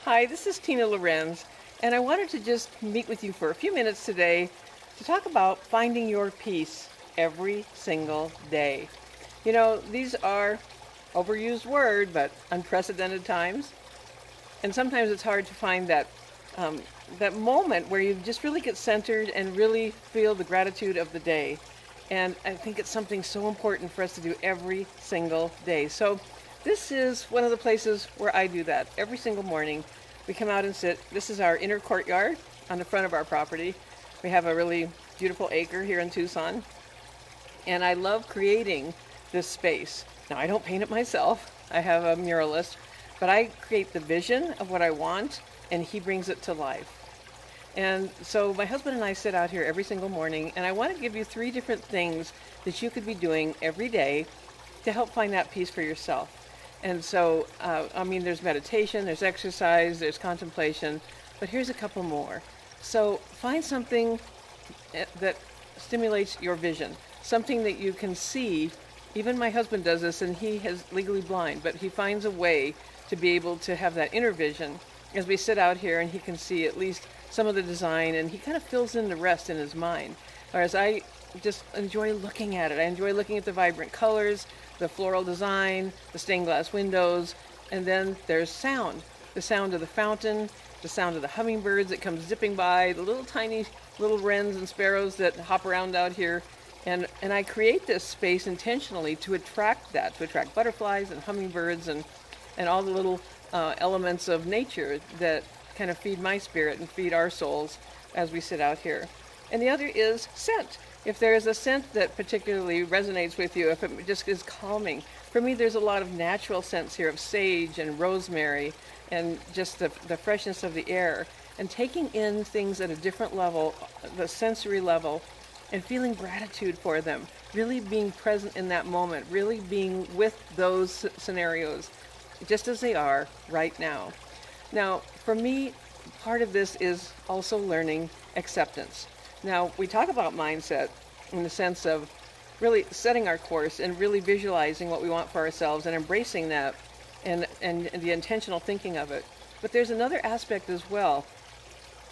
Hi, this is Tina Lorenz, and I wanted to just meet with you for a few minutes today to talk about finding your peace every single day. You know, these are overused word, but unprecedented times, and sometimes it's hard to find that moment where you just really get centered and really feel the gratitude of the day. And I think it's something so important for us to do every single day. So this is one of the places where I do that every single morning. We come out and sit. This is our inner courtyard on the front of our property. We have a really beautiful acre here in Tucson. And I love creating this space. Now, I don't paint it myself. I have a muralist, but I create the vision of what I want, and he brings it to life. And so my husband and I sit out here every single morning, and I want to give you 3 different things that you could be doing every day to help find that peace for yourself. And so, there's meditation, there's exercise, there's contemplation, but here's a couple more. So find something that stimulates your vision, something that you can see. Even my husband does this, and he is legally blind, but he finds a way to be able to have that inner vision as we sit out here, and he can see at least some of the design, and he kind of fills in the rest in his mind. Whereas I just enjoy looking at it. I enjoy looking at the vibrant colors, the floral design, the stained glass windows, and then there's sound. The sound of the fountain, the sound of the hummingbirds that come zipping by, the little tiny little wrens and sparrows that hop around out here. And I create this space intentionally to attract that, to attract butterflies and hummingbirds and all the little elements of nature that kind of feed my spirit and feed our souls as we sit out here. And the other is scent. If there is a scent that particularly resonates with you, if it just is calming. For me, there's a lot of natural scents here of sage and rosemary and just the freshness of the air. And taking in things at a different level, the sensory level, and feeling gratitude for them. Really being present in that moment, really being with those scenarios just as they are right now. Now, for me, part of this is also learning acceptance. Now, we talk about mindset in the sense of really setting our course and really visualizing what we want for ourselves and embracing that and the intentional thinking of it. But there's another aspect as well.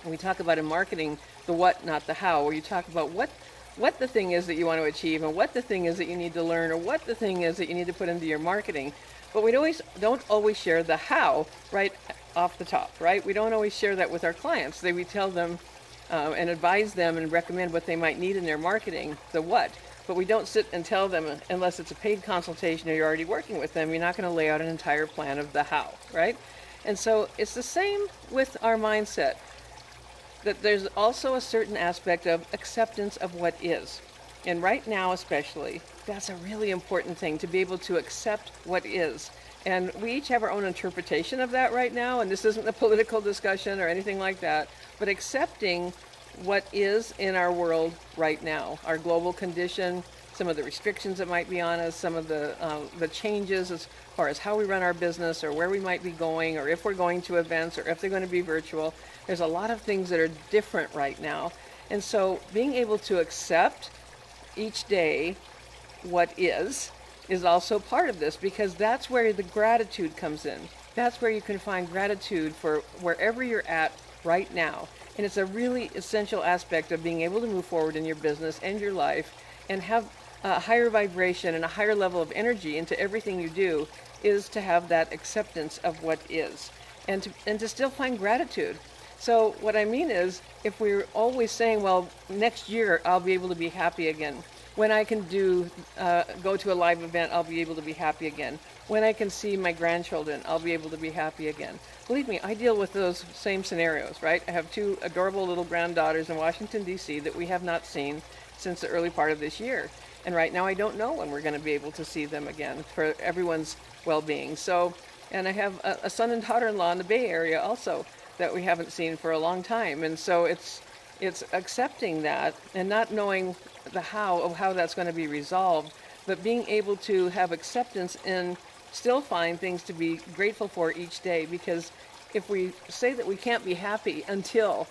And we talk about in marketing the what, not the how, where you talk about what the thing is that you want to achieve and what the thing is that you need to learn or what the thing is that you need to put into your marketing. But we don't always share the how right off the top, right? We don't always share that with our clients. We tell them and advise them and recommend what they might need in their marketing, the what. But we don't sit and tell them, unless it's a paid consultation or you're already working with them, you're not going to lay out an entire plan of the how, right? And so it's the same with our mindset, that there's also a certain aspect of acceptance of what is. And right now especially, that's a really important thing, to be able to accept what is. And we each have our own interpretation of that right now, and this isn't a political discussion or anything like that, but accepting what is in our world right now, our global condition, some of the restrictions that might be on us, some of the changes as far as how we run our business or where we might be going or if we're going to events or if they're going to be virtual. There's a lot of things that are different right now. And so being able to accept each day what is also part of this, because that's where the gratitude comes in. That's where you can find gratitude for wherever you're at right now. And it's a really essential aspect of being able to move forward in your business and your life and have a higher vibration and a higher level of energy into everything you do, is to have that acceptance of what is and to still find gratitude. So what I mean is, if we're always saying, well, next year I'll be able to be happy again. When I can go to a live event, I'll be able to be happy again. When I can see my grandchildren, I'll be able to be happy again. Believe me, I deal with those same scenarios, right? I have 2 adorable little granddaughters in Washington, D.C. that we have not seen since the early part of this year. And right now I don't know when we're going to be able to see them again for everyone's well-being. So, and I have a son and daughter-in-law in the Bay Area also that we haven't seen for a long time. And so it's accepting that and not knowing the how of how that's going to be resolved, but being able to have acceptance and still find things to be grateful for each day. Because if we say that we can't be happy until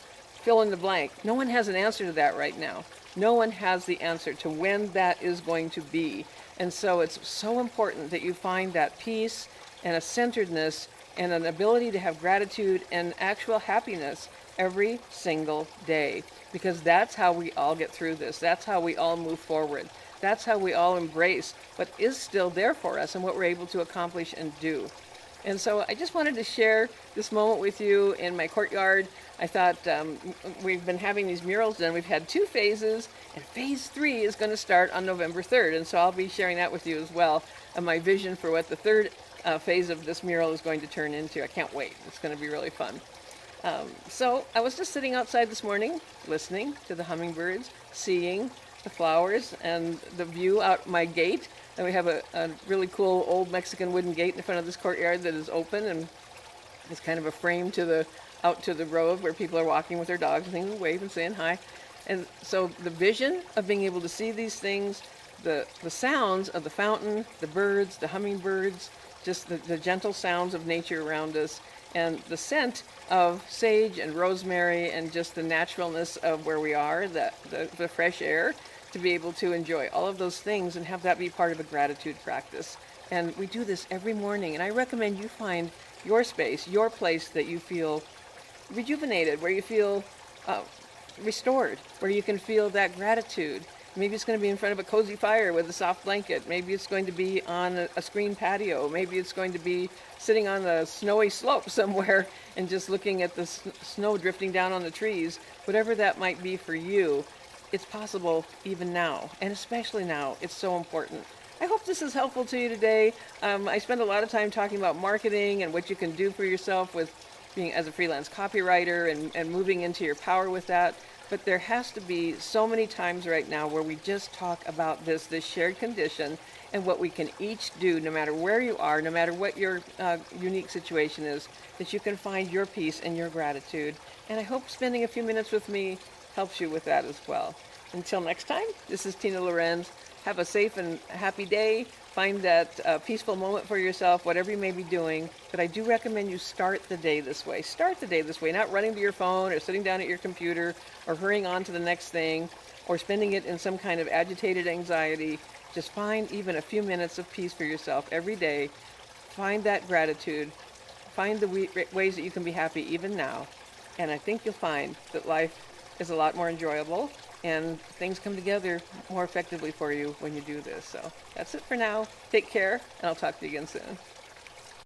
fill in the blank, no one has an answer to that right now. No one has the answer to when that is going to be. And so it's so important that you find that peace and a centeredness and an ability to have gratitude and actual happiness every single day, because that's how we all get through this. That's how we all move forward. That's how we all embrace what is still there for us and what we're able to accomplish and do. And so I just wanted to share this moment with you in my courtyard. I thought we've been having these murals done. We've had 2 phases, and phase 3 is going to start on November 3rd. And so I'll be sharing that with you as well, my vision for what the 3rd phase of this mural is going to turn into. I can't wait. It's going to be really fun. So I was just sitting outside this morning, listening to the hummingbirds, seeing the flowers and the view out my gate. And we have a really cool old Mexican wooden gate in front of this courtyard that is open, and it's kind of a frame out to the road where people are walking with their dogs and things, waving, saying hi. And so the vision of being able to see these things, the sounds of the fountain, the birds, the hummingbirds, just the gentle sounds of nature around us, and the scent of sage and rosemary, and just the naturalness of where we are, the fresh air, to be able to enjoy all of those things and have that be part of a gratitude practice. And we do this every morning, and I recommend you find your space, your place that you feel rejuvenated, where you feel restored, where you can feel that gratitude. Maybe it's going to be in front of a cozy fire with a soft blanket. Maybe it's going to be on a screen patio. Maybe it's going to be sitting on a snowy slope somewhere and just looking at the snow drifting down on the trees. Whatever that might be for you, it's possible even now, and especially now. It's so important. I hope this is helpful to you today. I spend a lot of time talking about marketing and what you can do for yourself with being as a freelance copywriter and moving into your power with that. But there has to be so many times right now where we just talk about this shared condition and what we can each do, no matter where you are, no matter what your unique situation is, that you can find your peace and your gratitude. And I hope spending a few minutes with me helps you with that as well. Until next time, this is Tina Lorenz. Have a safe and happy day. Find that peaceful moment for yourself, whatever you may be doing. But I do recommend you start the day this way. Start the day this way, not running to your phone or sitting down at your computer or hurrying on to the next thing or spending it in some kind of agitated anxiety. Just find even a few minutes of peace for yourself every day. Find that gratitude. Find the ways that you can be happy even now. And I think you'll find that life is a lot more enjoyable and things come together more effectively for you when you do this. So that's it for now. Take care, and I'll talk to you again soon.